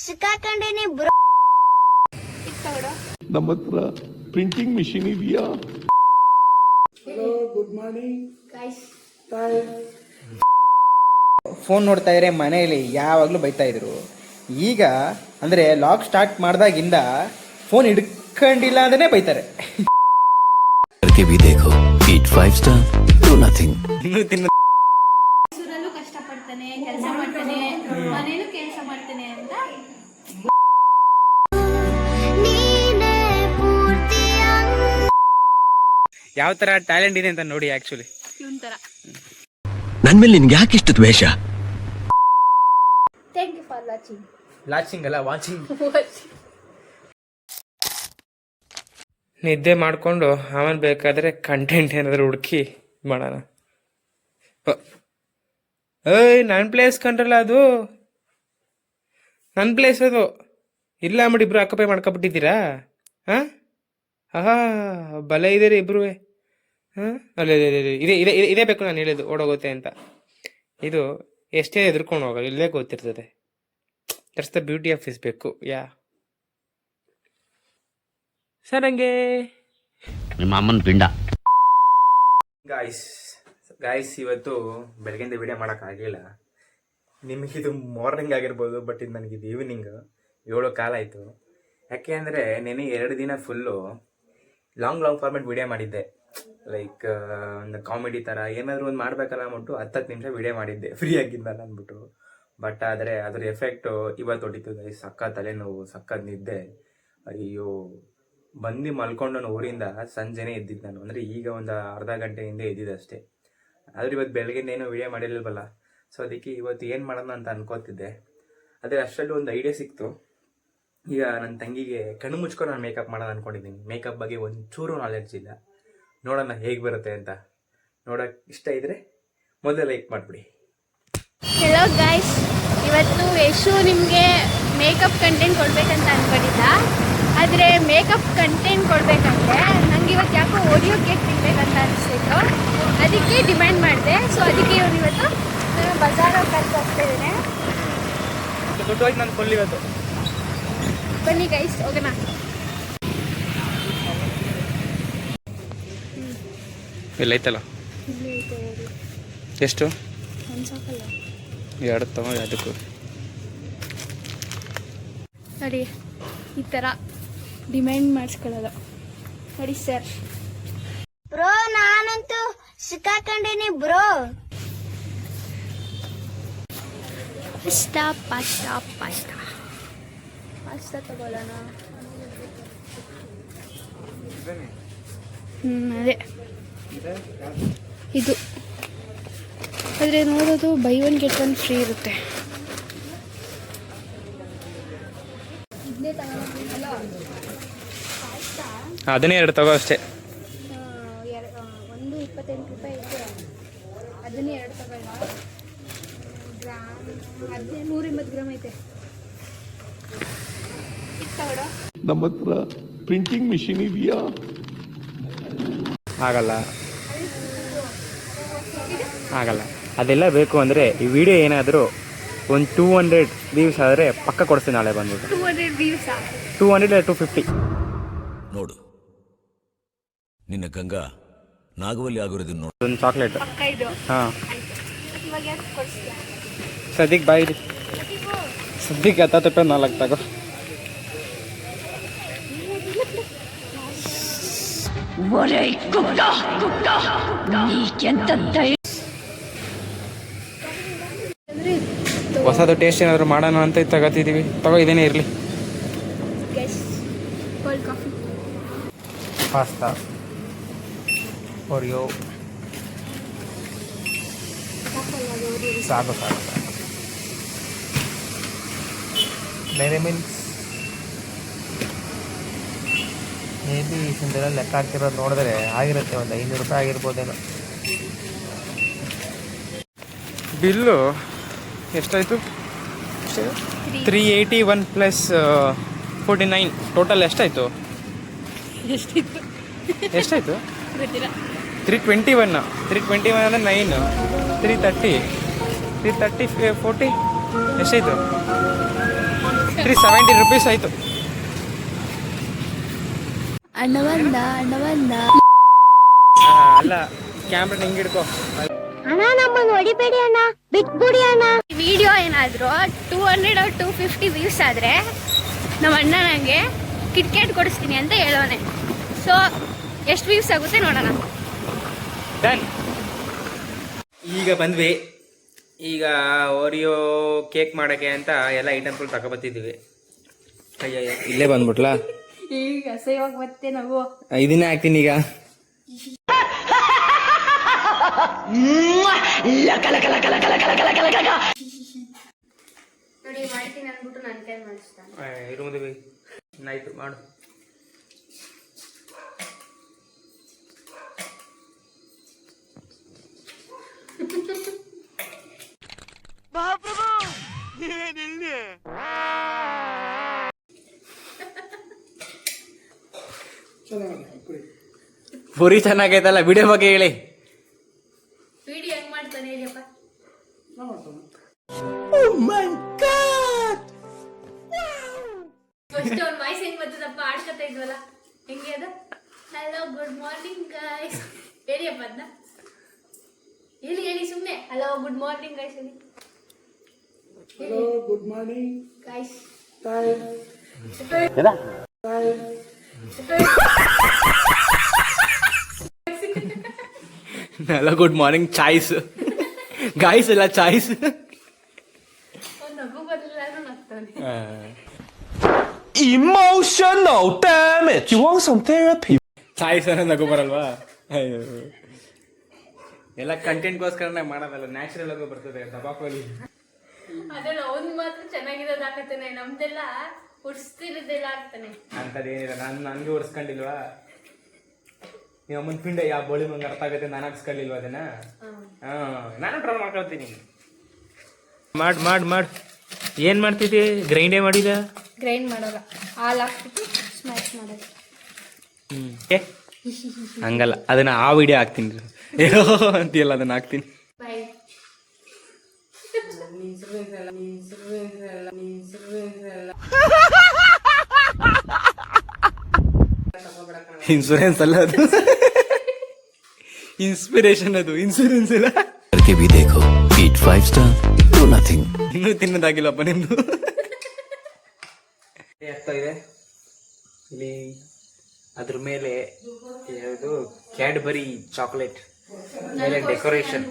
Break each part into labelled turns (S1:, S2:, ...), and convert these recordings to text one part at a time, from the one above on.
S1: ಸಿಕ್ಕಾಕೊಂಡೇನಿ bro.
S2: ನಮ್ಮ ಹತ್ರ printing machine ಇದೆಯಾ?
S3: Hello, good morning.
S4: ಫೋನ್ ನೋಡ್ತಾ ಇದ್ರೆ ಮನೆಯಲ್ಲಿ ಯಾವಾಗಲೂ ಬೈತಾ ಇದ್ರು. ಈಗ ಅಂದರೆ ಲಾಕ್ ಸ್ಟಾರ್ಟ್ ಮಾಡಿದಾಗಿಂದ ಫೋನ್ ಹಿಡ್ಕೊಂಡಿಲ್ಲ ಅಂದ್ರೆ ಬೈತಾರೆ.
S5: ಕಷ್ಟಪಡ್ತಾನೆ, ಕೆಲಸ ಮಾಡ್ತಾನೆ, ಮನೇಲೂ ಕೆಲಸ ಮಾಡ್ತಾನೆ ಅಂತ
S4: ಯಾವ ತರ ಟ್ಯಾಲೆಂಟ್ ಇದೆ ಅಂತ ನೋಡಿ. ಆಕ್ಚುಲಿ
S5: ಇವನ್ ತರ.
S6: ನನ್ ಮೇಲೆ ನಿನ್ಗೆ ಯಾಕೆ ಇಷ್ಟು ದ್ವೇಷ?
S5: Thank you for watching.
S4: ಲಾಚಿಂಗ್ ಅಲ್ಲ, ವಾಚಿಂಗ್. ನಿದ್ದೆ ಮಾಡಿಕೊಂಡು ಆಮೇಲೆ ಬೇಕಾದರೆ ಕಂಟೆಂಟ್ ಏನಾದರೂ ಹುಡುಕಿ ಮಾಡೋಣ. ಏಯ್, ನನ್ನ ಪ್ಲೇಸ್ ಕಂಡ್ರಲ್ಲ, ಅದು ನನ್ನ ಪ್ಲೇಸ್ ಅದು. ಇಲ್ಲ ಮಾಡಿ ಇಬ್ರು ಅಕ್ಕಪೈ ಮಾಡ್ಕೊಬಿಟ್ಟಿದ್ದೀರಾ? ಹಾಂ, ಆಹಾ, ಬಲ ಇದೀರಿ ಇಬ್ರು. ಹಾಂ, ಅಲ್ಲ ಇದೇ ಬೇಕು ನಾನು ಹೇಳಿದ್ದು, ಓಡೋಗುತ್ತೆ ಅಂತ. ಇದು ಎಷ್ಟೇ ಎದುರ್ಕೊಂಡು ಹೋಗಲ್ಲ, ಇಲ್ಲೇ ಗೊತ್ತಿರ್ತದೆ. That's the beauty of this ಬೇಕು. ಯಾ ಸರ್, ಹಂಗೆ
S6: ನಿಮ್ಮ ಅಮ್ಮನ ಪಿಂಡ.
S4: ಗಾಯ್ಸ್ ಇವತ್ತು ಬೆಳಗ್ಗೆಯಿಂದ ವಿಡಿಯೋ ಮಾಡೋಕ್ಕಾಗಿಲ್ಲ. ನಿಮಗಿದು ಮಾರ್ನಿಂಗ್ ಆಗಿರ್ಬೋದು, ಬಟ್ ಇದು ನನಗಿದು ಈವ್ನಿಂಗ್ 7 ಕಾಲ ಆಯಿತು. ಯಾಕೆ ಅಂದರೆ ನೆನೆ 2 ದಿನ ಫುಲ್ಲು ಲಾಂಗ್ ಫಾರ್ಮೆಟ್ ವಿಡಿಯೋ ಮಾಡಿದ್ದೆ. ಲೈಕ್ ಒಂದು ಕಾಮಿಡಿ ಥರ ಏನಾದರೂ ಒಂದು ಮಾಡಬೇಕಲ್ಲ ಅಂದ್ಬಿಟ್ಟು 10 ನಿಮಿಷ ವಿಡಿಯೋ ಮಾಡಿದ್ದೆ ಫ್ರೀ ಆಗಿದ್ದಲ್ಲ ಅಂದ್ಬಿಟ್ಟು. ಬಟ್ ಆದರೆ ಅದ್ರ ಎಫೆಕ್ಟು ಇವತ್ತು ಹೊಡಿತು ಗೈಸ್. ಸಕ್ಕ ತಲೆನೋವು, ಸಕ್ಕದ ನಿದ್ದೆ. ಅಯ್ಯೋ, ಬಂದು ಮಲ್ಕೊಂಡು ನಾನು ಊರಿಂದ ಸಂಜೆನೇ ಎದ್ದಿದ್ದು ನಾನು. ಅಂದರೆ ಈಗ ಒಂದು ಅರ್ಧ ಗಂಟೆ ಹಿಂದೆ ಎದ್ದಿದ್ದು ಅಷ್ಟೇ. ಆದರೆ ಇವತ್ತು ಬೆಳಗ್ಗೆಯಿಂದ ಏನೋ ವಿಡಿಯೋ ಮಾಡಿರಲ್ವಲ್ಲ, ಸೊ ಅದಕ್ಕೆ ಇವತ್ತು ಏನು ಮಾಡೋಣ ಅಂತ ಅನ್ಕೋತಿದ್ದೆ. ಆದರೆ ಅಷ್ಟರಲ್ಲಿ ಒಂದು ಐಡಿಯಾ ಸಿಕ್ತು. ಈಗ ನನ್ನ ತಂಗಿಗೆ ಕಣ್ಣು ಮುಚ್ಕೊಂಡು ನಾನು ಮೇಕಪ್ ಮಾಡೋಣ ಅಂದ್ಕೊಂಡಿದ್ದೀನಿ. ಮೇಕಪ್ ಬಗ್ಗೆ ಒಂಚೂರು ನಾಲೆಡ್ಜ್ ಇಲ್ಲ. ನೋಡೋಣ ಹೇಗೆ ಬರುತ್ತೆ ಅಂತ. ನೋಡೋಕೆ ಇಷ್ಟ ಇದ್ದರೆ ಮೊದಲೇ ಲೈಕ್ ಮಾಡಿಬಿಡಿ.
S5: ಹೆಲೋ ಗೈಸ್, ಇವತ್ತು ಯಶು ನಿಮಗೆ ಮೇಕಪ್ ಕಂಟೆಂಟ್ ಕೊಡ್ಬೇಕಂತ ಅಂದ್ಕೊಂಡಿದ್ದ. ಆದರೆ ಮೇಕಪ್ ಕಂಟೆಂಟ್ ಕೊಡಬೇಕಂದ್ರೆ ನಂಗೆ ಇವತ್ತು ಯಾಕೋ ಓರಿಯೋ ಕೇಕ್ ತಿನ್ಬೇಕಂತ ಅನಿಸ್ತಿತ್ತು. ಅದಕ್ಕೆ ಡಿಮ್ಯಾಂಡ್ ಮಾಡಿದೆ. ಸೊ ಅದಕ್ಕೆ ಇವನು ಇವತ್ತು ಬಜಾರಲ್ಲಿ ಕರ್ಕೊ ಹೋಗ್ತಾ ಇದ್ದೇನೆ.
S4: ನಾನು ಫುಲ್ ಇವತ್ತು
S5: ಬನ್ನಿ ಗೈಸ್, ಹೋಗೋಣ.
S4: ಇಲ್ಲ ಐತಲ್ಲ, ಎಷ್ಟು?
S5: ಅನ್ಸಕ್ಕಲ್ಲ.
S4: 2 ತಗೊಂಡು ಅದಕ್ಕೂ
S5: ನೋಡಿ, ಈ ಥರ ಡಿಮ್ಯಾಂಡ್ ಮಾಡಿಸ್ಕೊಳ್ಳೋದು ನೋಡಿ ಸರ್.
S1: ಬ್ರೋ ನಾನಂತೂ ಸಿಕ್ಕಾಕೊಂಡೇನಿ ಬ್ರೋ.
S5: ಪಾಸ್ತಾ ತಗೊಳ್ಳೋಣ. ಅದೇ ಇದು. ಆದರೆ ನೋಡೋದು ಬೈ 1 get 1 ಫ್ರೀ ಇರುತ್ತೆ.
S4: ಅದನ್ನೇ 2 ತಗೋ ಅಷ್ಟೇ.
S5: ಒಂದು 28 ರೂಪಾಯಿ ಇದೆ. ಅದನ್ನೇ 2 ತಗೊಳ್ಳ. ಗ್ರಾಮ್ 180 ಗ್ರಾಮ್ ಐತೆ.
S2: ನಮ್ಮ ಹತ್ರ ಪ್ರಿಂಟಿಂಗ್ ಮಿಷಿನ್ ಇದೆಯಾ?
S4: ಆಗಲ್ಲ, ಅದೆಲ್ಲ ಬೇಕು ಅಂದರೆ ಈ ವಿಡಿಯೋ ಏನಾದರೂ ಒಂದು 200 ವ್ಯೂಸ್ ಆದರೆ ಪಕ್ಕ ಕೊಡಿಸ್ತೀನಿ ನಾಳೆ ಬಂದ್ಬಿಟ್ಟು.
S5: 200 ವ್ಯೂಸ್,
S4: 200 ಇಲ್ಲ 250.
S6: ನೋಡು, ನಿನ್ನ ಗಂಗಾ ನಾಗವಲ್ಲಿ ಆಗಿರೋದನ್ನ ನೋಡು.
S4: ಒಂದು ಚಾಕ್ಲೇಟ್.
S5: ಪಕ್ಕ ಇದು.
S4: ಹಾಂ,
S5: ಇವಾಗ ಯಾಕೆ ಕೊಡಿಸ್ತೀಯ?
S4: ಸದ್ಯಕ್ಕೆ ಬಾಯಿಡಿ. ಸದ್ಯಕ್ಕೆ 10 ರೂಪಾಯಿ 4 ತಗೋ. ಹೊಸದು ಟೇಸ್ಟ್ ಏನಾದರೂ ಮಾಡೋಣ ಅಂತ ತಗೋತಿದ್ದೀವಿ. ತಗೋ, ಇದೇನೇ ಇರಲಿ.
S5: ಕೋಲ್ಡ್ ಕಾಫಿ,
S4: ಪಾಸ್ತಾ, ಓರಿಯೋ, ಸಾಕು. ಡೈರಿ ಮಿಲ್ಕ್ ಮೇ ಬಿ ಇದೆಲ್ಲ ಲೆಕ್ಕ ಹಾಕಿರೋದು ನೋಡಿದ್ರೆ ಆಗಿರುತ್ತೆ, ಒಂದು 500 ರೂಪಾಯಿ ಆಗಿರ್ಬೋದೇನೋ. ಬಿಲ್ಲು ಎಷ್ಟಾಯಿತು? 381 ಪ್ಲಸ್ 49 ಟೋಟಲ್ ಎಷ್ಟಾಯಿತು? ಎಷ್ಟಾಯಿತು? 321. 321 ಅಂದರೆ 9, 330, 40 ಎಷ್ಟಾಯಿತು? ರಾತ್ರಿ 70 ರೂಪೀಸ್ ಆಯ್ತು.
S5: ಅಣ್ಣ ಬಂದ
S4: ಅಲ್ಲ ಕ್ಯಾಮ್ರಾ ಹಿಂಗೆ ಹಿಡ್ಕೋ.
S1: ಅಣ್ಣ ನಮ್ಮನ್ನು ಹೊಡಿಬೇಡಿ ಅಣ್ಣ, ಬಿಟ್ಬಿಡಿ ಅಣ್ಣ.
S5: ವಿಡಿಯೋ ಏನಾದರೂ 200 or 250 ವ್ಯೂಸ್ ಆದರೆ ನಮ್ಮ ಅಣ್ಣ ನನಗೆ ಕಿಟ್ಕೆಟ್ ಕೊಡಿಸ್ತೀನಿ ಅಂತ ಹೇಳೋನೆ. ಸೊ ಎಷ್ಟು ವ್ಯೂಸ್ ಆಗುತ್ತೆ ನೋಡೋಣ.
S4: ಡನ್. ಈಗ ಬಂದ್ವಿ. ಈಗ ಓರಿಯೋ ಕೇಕ್ ಮಾಡೋಕ್ಕೆ ಅಂತ ಎಲ್ಲ ಐಟಮ್ಗಳು ತಗೊಬತ್ತಿದ್ದೀವಿ. ಅಯ್ಯಯ್ಯ ಇಲ್ಲೇ ಬಂದ್ಬಿಟ್ಲಾ?
S5: ಈಗ ಸೇವಾಗಿ ಮತ್ತೆ ನಾವು
S4: ಇದನ್ನೇ ಹಾಕ್ತೀನಿ ಈಗ.
S5: ನೋಡಿ ಮಾಡ್ತೀನಿ ಅಂದ್ಬಿಟ್ಟು ನನ್ನ ಕೈ ಮಾಡಿಸ್ತಾನೆ.
S4: ಇರುವುದೇ ಆಯ್ತು ಮಾಡು. ಪುರಿ ಚೆನ್ನಾಗೈತಲ್ಲ, ವಿಡಿಯೋ ಬಗ್ಗೆ ಹೇಳಿ.
S5: ವಿಡಿಯೋ ಹೆಂಗ್ ಮಾಡ್ತಾನೆ ಹೇಳಿಯಪ್ಪ. ಫಸ್ಟ್ ಅವ್ನ ವಾಯ್ಸ್ ಹೆಂಗ್ ಬರ್ತದಪ್ಪ, ಆಡ್ಕೊತಾ ಇದ್ವಲ್ಲ ಹೆಂಗೆ ಅದು. ಹಲೋ ಗುಡ್ ಮಾರ್ನಿಂಗ್ ಗೈಸ್ ಹೇಳಿಯಪ್ಪ ಅದನ್ನ. ಹೇಳಿ ಸುಮ್ಮನೆ ಹಲೋ ಗುಡ್ ಮಾರ್ನಿಂಗ್ ಗೈಸ್ ಹೇಳಿ.
S3: Hello good morning
S5: guys
S4: hello good morning choice guys ಎಲ್ಲ ಚಾಯ್ಸ್.
S5: ಅವ್ನು ನಗು ಬರಲಾರು ನಗ್ತಾನೆ.
S7: Emotional damage. You want some therapy?
S4: Choice ಅನ್ನೋ ನಗು ಬರಲ್ವಾ? ಅಯ್ಯೋ ಎಲ್ಲ ಕಂಟೆಂಟ್ಗೋಸ್ಕರನೇ ಮಾಡೋದಲ್ಲ, ನ್ಯಾಚುರಲ್ ಆಗೋ ಬರ್ತದೆ ದಬಾಕೋಲಿ.
S5: ಅದ್ರಲ್ಲಿ ಅವ್ನು ಮಾತ್ರ ಚೆನ್ನಾಗಿರೋದು ಹಾಕತ್ತಾನೆ, ನಮ್ದೆಲ್ಲ ಉಡ್ಸ್ತಿರೋದೆಲ್ಲ ಆಗ್ತಾನೆ.
S4: ಅಂಥದ್ದೇನಿಲ್ಲ, ನನಗೆ ಉರ್ಸ್ಕೊಂಡಿಲ್ವಾ? ನಿಮ್ಮ ಅಮ್ಮನ ಪಿಂಡ ಯಾವ ಬೋಳಿ ಮಂಗೆ ಅರ್ಥ ಆಗುತ್ತೆ, ನಾನು ಹಾಕ್ಸ್ಕೊಳ್ಳಿಲ್ವ ಅದನ್ನ? ನಾನು ಟ್ರೈ ಮಾಡ್ಕೊಳ್ತೀನಿ. ಮಾಡ್ ಏನು ಮಾಡ್ತಿದ್ದೆ? ಗ್ರೈಂಡೇ ಮಾಡಿದ?
S5: ಗ್ರೈಂಡ್ ಮಾಡೋಲ್ಲ, ಹಾಲು ಹಾಕ್ಬಿಟ್ಟು ಸ್ಮ್ಯಾಶ್ ಮಾಡೋದು.
S4: ಹಂಗಲ್ಲ, ಅದನ್ನ ಆ ವಿಡಿಯೋ ಹಾಕ್ತೀನಿ ಅಂತೀಯಲ್ಲ, ಅದನ್ನ ಹಾಕ್ತೀನಿ.
S5: ಬಾಯ್.
S4: ಇನ್ಸೂರೆನ್ಸ್ ಅಲ್ಲ ಅದು, ಇನ್ಸ್ಪಿರೇಷನ್ ಅದು, ಇನ್ಸೂರೆನ್ಸ್ ಇಲ್ಲ.
S6: करके भी देखो, eat 5 star, do nothing.
S4: ಇನ್ನೂ ತಿನ್ನೋದಾಗಿಲ್ಲಪ್ಪ ನಿಮ್ದು. ಆಗ್ತಾ ಇದೆ ಇಲ್ಲಿ. ಅದ್ರ ಮೇಲೆ ಯಾವುದು ಕ್ಯಾಡ್ಬರಿ ಚಾಕ್ಲೇಟ್ ಮೇಲೆ ಡೆಕೋರೇಷನ್.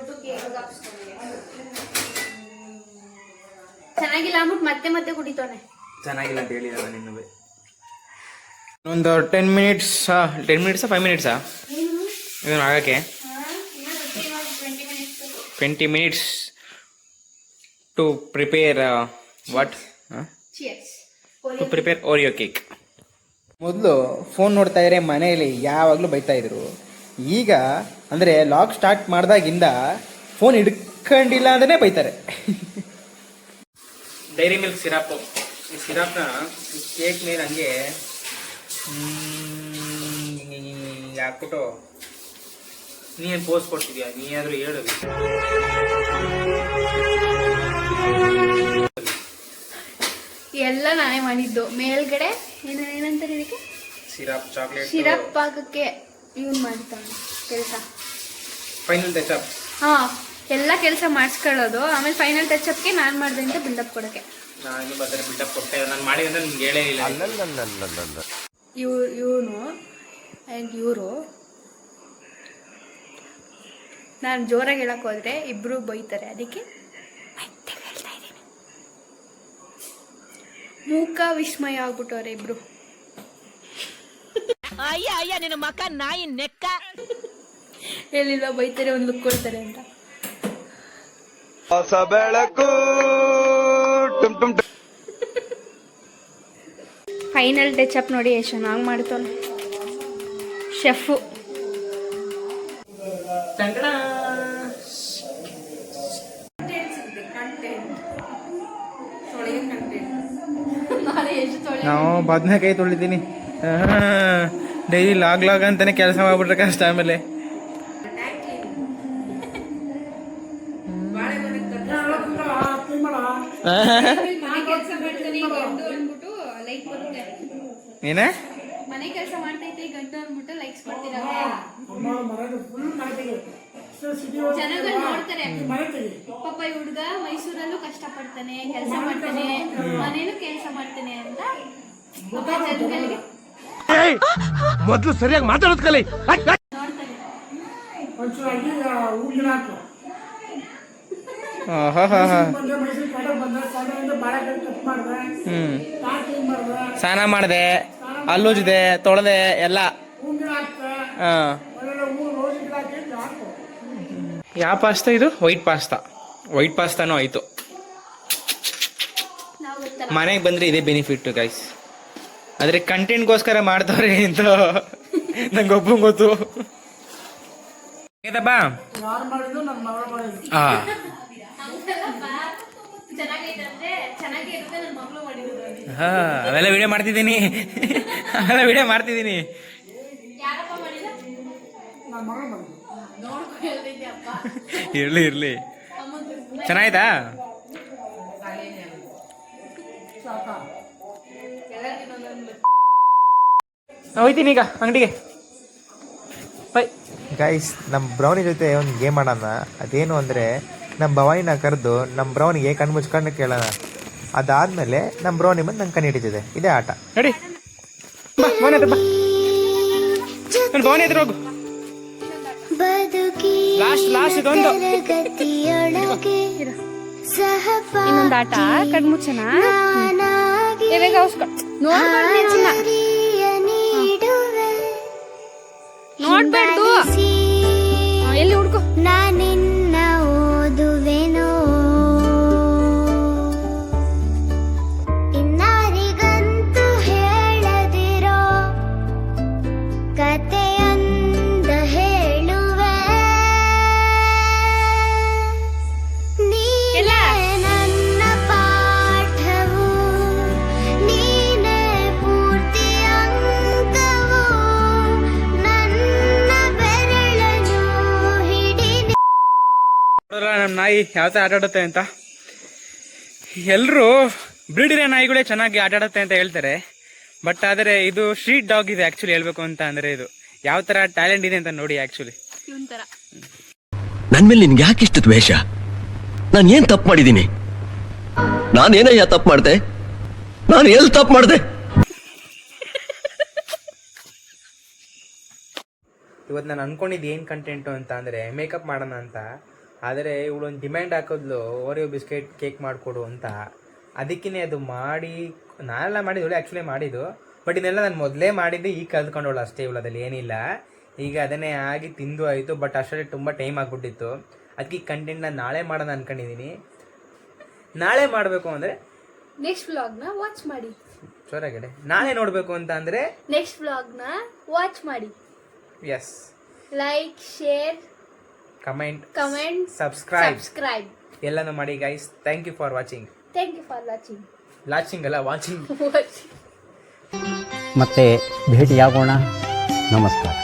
S5: ಚೆನ್ನಾಗಿಲ್ಲ ಅಂದ್ಬಿಟ್ಟು ಮತ್ತೆ ಕುಡಿತಾನೆ.
S4: ಚೆನ್ನಾಗಿಲ್ಲ ಅಂತ ಹೇಳಿದ ನಿನ್ನುವೆ. ಒಂದು 10 ಮಿನಿಟ್ಸ್ 5 ಮಿನಿಟ್ಸಾ ಇದನ್ನು ಆಗೋಕ್ಕೆ? 20 minutes to prepare what? To prepare Oreo cake. ಮೊದಲು ಫೋನ್ ನೋಡ್ತಾ ಇದ್ರೆ ಮನೆಯಲ್ಲಿ ಯಾವಾಗಲೂ ಬೈತಾ ಇದ್ರು. ಈಗ ಅಂದರೆ ಲಾಗ್ ಸ್ಟಾರ್ಟ್ ಮಾಡಿದಾಗಿಂದ ಫೋನ್ ಹಿಡ್ಕೊಂಡಿಲ್ಲ ಅಂದ್ರೆ ಬೈತಾರೆ. ಡೈರಿ ಮಿಲ್ಕ್ ಸಿರಪ್, ಈ ಸಿರಪ್ನ ಕೇಕ್ ಮೇಲೆ ಹಂಗೆ ಹಾಕ್ಬಿಟ್ಟು ನೀನು ಪೋಸ್ ಕೊಡ್ತಿದ್ಯಾ? ನೀನಾದರೂ ಹೇಳು.
S5: ಎಲ್ಲ ನಾನೇ ಮಾಡಿದ್ದು. ಮೇಲ್ಗಡೆ ಏನಂತ ಇದಕ್ಕೆ
S4: ಸಿರಪ್ ಚಾಕ್ಲೇಟ್
S5: ಸಿರಪ್ ಹಾಕಕ್ಕೆ ಯೂಸ್ ಮಾಡ್ತಾನೆ ಕೆಲಸ.
S4: Final touch.
S5: ಎಲ್ಲ ಕೆಲಸ ಮಾಡಿಸ್ಕೊಳ್ಳೋದು, ಆಮೇಲೆ ಫೈನಲ್ ಟಚ್ಅಪ್ಗೆ ನಾನು ಮಾಡಿದೆ ಅಂತ ಬಿಲ್ಡಪ್ ಕೊಡೋಕ್ಕೆ.
S4: ನಾನು ಬದಲು ಬಿಲ್ಡಪ್ ಕೊಟ್ಟೆ, ನಾನು ಮಾಡಿದೆ ಅಂತ ನಿಮ್ಗೆ ಹೇಳೇ ಇಲ್ಲ.
S5: ಇವನು ಆ್ಯಂಡ್ ಇವರು ನಾನು ಜೋರಾಗಿ ಹೇಳಕ್ಕೆ ಹೋದರೆ ಇಬ್ಬರು ಬೈತಾರೆ, ಅದಕ್ಕೆ ಮತ್ತೆ ಹೇಳ್ತಾ ಇದ್ದೀನಿ. ಮೂಕ ವಿಸ್ಮಯ ಆಗ್ಬಿಟ್ಟವ್ರೆ ಇಬ್ರು.
S8: ಅಯ್ಯ ನಿನ್ನ ಮಕ್ಕ ನಾಯಿ ನೆಕ್ಕ.
S5: ಹೇಳಿಲ್ವಾ ಬೈತಾರೆ, ಒಂದು ಲುಕ್ ಕೊಡ್ತಾರೆ ಅಂತ. ಫೈನಲ್ ಟಚ್ ನೋಡಿ ಎಷ್ಟು ಚೆನ್ನಾಗಿ ಮಾಡ್ತಾನೆ ಶೆಫು.
S4: ನಾವು ಬದನೆಕಾಯಿ ತೊಳಿತೀನಿ. ಡೈಲಿ ಲಾಗ್ ಅಂತಾನೆ ಕೆಲಸ ಮಾಡ್ಬಿಟ್ರೆ ಕಷ್ಟ. ಆಮೇಲೆ ಏನೇ
S5: ಮನೆ ಕೆಲಸ ಮಾಡ್ತೈತೆ ಗಂಟು ಅಂದ್ಬಿಟ್ಟು ಲೈಕ್ಸ್ ಕೊಡ್ತೀರಾ
S3: ಅಮ್ಮ ಮರದ ಫುಲ್ ಮಾಡ್ತೀವಿ ಸಿಟಿ
S5: ಜನಗಳು ನೋಡ್ತಾರೆ
S3: ಮನೆ ತೆಗಿ
S5: ಪಾಪ ಈ ಹುಡುಗ ಮೈಸೂರಲ್ಲೂ ಕಷ್ಟ ಪಡ್ತಾನೆ ಕೆಲಸ ಮಾಡ್ತಾನೆ ಮನೇಲೂ ಕೆಲಸ ಮಾಡ್ತಾನೆ ಅಂತ ಪಾಪ ಜನಗಳಿಗೆ
S7: ಮೊದಲು ಸರಿಯಾಗಿ ಮಾತಾಡೋದ್ ಕಲಿ.
S5: ನೋಡ್ತಾನೆ.
S3: ಒಂಚೂರು ಆಗಿ ಹೂಗಿನ ಹಾಕು ಬಂದೆ ಮೈಸೂರು ಕಡೆ ಬಂದ ಕಡೆಯಿಂದ ಬಾಳೆ ಕಟ್ ಮಾಡಿದೆ ಕಾರ್ ಕ್ಲೀನ್ ಮಾಡಿದೆ
S4: ಸ್ನಾನ ಮಾಡಿದೆ, ಅಲ್ಲುಜ್ದೆ, ತೊಳೆದೆ ಎಲ್ಲ.
S3: ಹೂಗಿನ ಹಾಕ್ತೆ ಒಳ್ಳೆ ಹೂ ರೋಸ್ ಗಿಡ ಹಾಕಿ ಹಾಕು.
S4: ಯಾವ ಪಾಸ್ತಾ ಇದು? ವೈಟ್ ಪಾಸ್ತಾನೂ ಆಯಿತು.
S5: ನಾವು ಗೊತ್ತಲ್ಲ
S4: ಮನೆಗೆ ಬಂದರೆ ಇದೇ ಬೆನಿಫಿಟ್ ಗೈಸ್. ಆದರೆ ಕಂಟೆಂಟ್ಗೋಸ್ಕರ ಮಾಡ್ತವ್ರೆ ಅಂತ ನಂಗೆ ಒಬ್ಬ ಗೊತ್ತು.
S3: ಯಾರು ಮಾಡಿದ್ದು ನನ್ನ ಮಗಳು ಮಾಡಿದ್ದು
S5: ಚೆನ್ನಾಗೈತೆ ಅಂದ್ರೆ ಚೆನ್ನಾಗೇ ಇರುತ್ತೆ ನನ್ನ ಮಗಳು ಮಾಡಿರೋದು.
S4: ಅವೆಲ್ಲ ವಿಡಿಯೋ ಮಾಡ್ತಿದ್ದೀನಿ.
S5: ಯಾರಪ್ಪ ಮಾಡಿಲ್ಲ
S3: ನನ್ನ ಮಗಳು ಮಾಡಿದ್ದು
S5: ನೋಡ್ಕೊ ಹೇಳ್ತೈತೆ ಅಪ್ಪ.
S4: ಇರ್ಲಿ ಚೆನ್ನಾಯ್ತಾ?
S3: ಸಾಕಾ
S4: ಹೋಯ್ತೀನಿ ಈಗ ಅಂಗಡಿಗೆ. Bye guys. ನಮ್ಮ ಬ್ರೌನಿ ಜೊತೆ ಒಂದು ಗೇಮ್ ಆಡೋಣ. ಅದೇನು ಅಂದರೆ ನಮ್ಮ ಭವಾನಿನ ಕರೆದು ನಮ್ಮ ಬ್ರೌನಿಗೆ ಕಣ್ಣು ಮುಚ್ಕೊಂಡು ಕೇಳೋಣ. ಅದಾದಮೇಲೆ ನಮ್ಮ ಬ್ರೌನಿ ಬಂದು ನಂಗೆ ಕಣ್ಣು ಹಿಡಿತಿದೆ. ಇದೇ ಆಟ. ನಡಿ ಭವಾನಿ ಹತ್ರ ಹೋಗು. ಲಾಸ್ಟ್ ಇದೊಂದು.
S5: ಇನ್ನೊಂದು ಆಟ ಕಣ್ಮುಚ್ಚನ ನೋಡ್ಬಾರ್ದು. ಎಲ್ಲಿ ಹುಡ್ಕೋ.
S1: ನಾನಿನ್ನ ಓದುವೆನೋ ಇನ್ನಾರಿಗಂತೂ ಹೇಳದಿರೋ ಕತೆಯೊಂದ ಹೇಳುವೆ ನೀನೇ ನನ್ನ ಪಾಠವು ನೀನೇ ಪೂರ್ತಿ ಅಂಕವು ನನ್ನ ಬೆರಳನ್ನು ಹಿಡಿ.
S4: ನಮ್ಮ ನಾಯಿ ಯಾವ ಥರ ಆಟ ಆಡುತ್ತೆ ಅಂತ. ಎಲ್ಲರೂ ಬ್ರೀಡಿರೋ ನಾಯಿಗಳೇ ಚೆನ್ನಾಗಿ ಆಟ ಆಡುತ್ತೆ ಅಂತ ಹೇಳ್ತಾರೆ. ಬಟ್ ಆದರೆ ಇದು ಸ್ಟ್ರೀಟ್ ಡಾಗ್ ಇದೆ ಆ್ಯಕ್ಚುಲಿ ಹೇಳ್ಬೇಕು ಅಂತ ಅಂದರೆ. ಇದು ಯಾವ ಥರ ಟ್ಯಾಲೆಂಟ್ ಇದೆ ಅಂತ ನೋಡಿ ಆ್ಯಕ್ಚುಲಿ.
S5: ಇವನ್ ತರ
S6: ನನ್ ಮೇಲೆ ನಿನ್ಗೆ ಯಾಕೆ ಇಷ್ಟು ದ್ವೇಷ? ನಾನು ಏನ್ ತಪ್ಪು ಮಾಡಿದ್ದೀನಿ? ನಾನೇನಯ್ಯ ತಪ್ಪು ಮಾಡ್ದೆ? ನಾನು ಎಲ್ಲಿ ತಪ್ಪು ಮಾಡ್ದೆ?
S4: ಇವತ್ತು ನಾನು ಅನ್ಕೊಂಡಿದ್ದು ಏನು ಕಂಟೆಂಟು ಅಂತ ಅಂದರೆ ಮೇಕಪ್ ಮಾಡೋಣ ಅಂತ. ಆದರೆ ಇವಳೊಂದು ಡಿಮ್ಯಾಂಡ್ ಹಾಕಿದ್ಲು, ಓರಿಯೋ ಬಿಸ್ಕೆಟ್ ಕೇಕ್ ಮಾಡಿಕೊಡು ಅಂತ. ಅದಕ್ಕೇ ಅದು ಮಾಡಿ ನಾನೆಲ್ಲ ಮಾಡಿದ್ದು ಆ್ಯಕ್ಚುಲಿ ಮಾಡಿದ್ದು. ಬಟ್ ಇದನ್ನೆಲ್ಲ ನಾನು ಮೊದಲೇ ಮಾಡಿದ್ದೆ, ಈಗ ಕಲ್ತ್ಕೊಂಡವಳು ಅಷ್ಟೇ. ಇವಳದಲ್ಲಿ ಏನಿಲ್ಲ. ಈಗ ಅದನ್ನೇ ಆಗಿ ತಿಂದು ಆಯಿತು. ಬಟ್ ಅಷ್ಟರಲ್ಲಿ ತುಂಬ ಟೈಮ್ ಆಗಿಬಿಟ್ಟಿತ್ತು. ಅದಕ್ಕೆ ಈ ಕಂಟೆಂಟ್ನ ನಾಳೆ ಮಾಡೋಣ ಅಂದ್ಕೊಂಡಿದ್ದೀನಿ. ನಾಳೆ ಮಾಡಬೇಕು ಅಂದರೆ
S5: ನೆಕ್ಸ್ಟ್ ವ್ಲಾಗ್ನ ವಾಚ್ ಮಾಡಿ.
S4: ಜೋರಾಗಡೆ ನಾಳೆ ನೋಡಬೇಕು ಅಂತ ಅಂದರೆ
S5: ನೆಕ್ಸ್ಟ್ ವ್ಲಾಗ್ನ ವಾಚ್ ಮಾಡಿ.
S4: Yes,
S5: like, share,
S4: comment,
S5: subscribe
S4: ಎಲ್ಲನೂ ಮಾಡಿ guys. Thank you for watching.
S5: Watching
S4: ಅಲ್ಲ ವಾಚಿಂಗ್.
S9: ಮತ್ತೆ ಭೇಟಿಯಾಗೋಣ. ನಮಸ್ಕಾರ.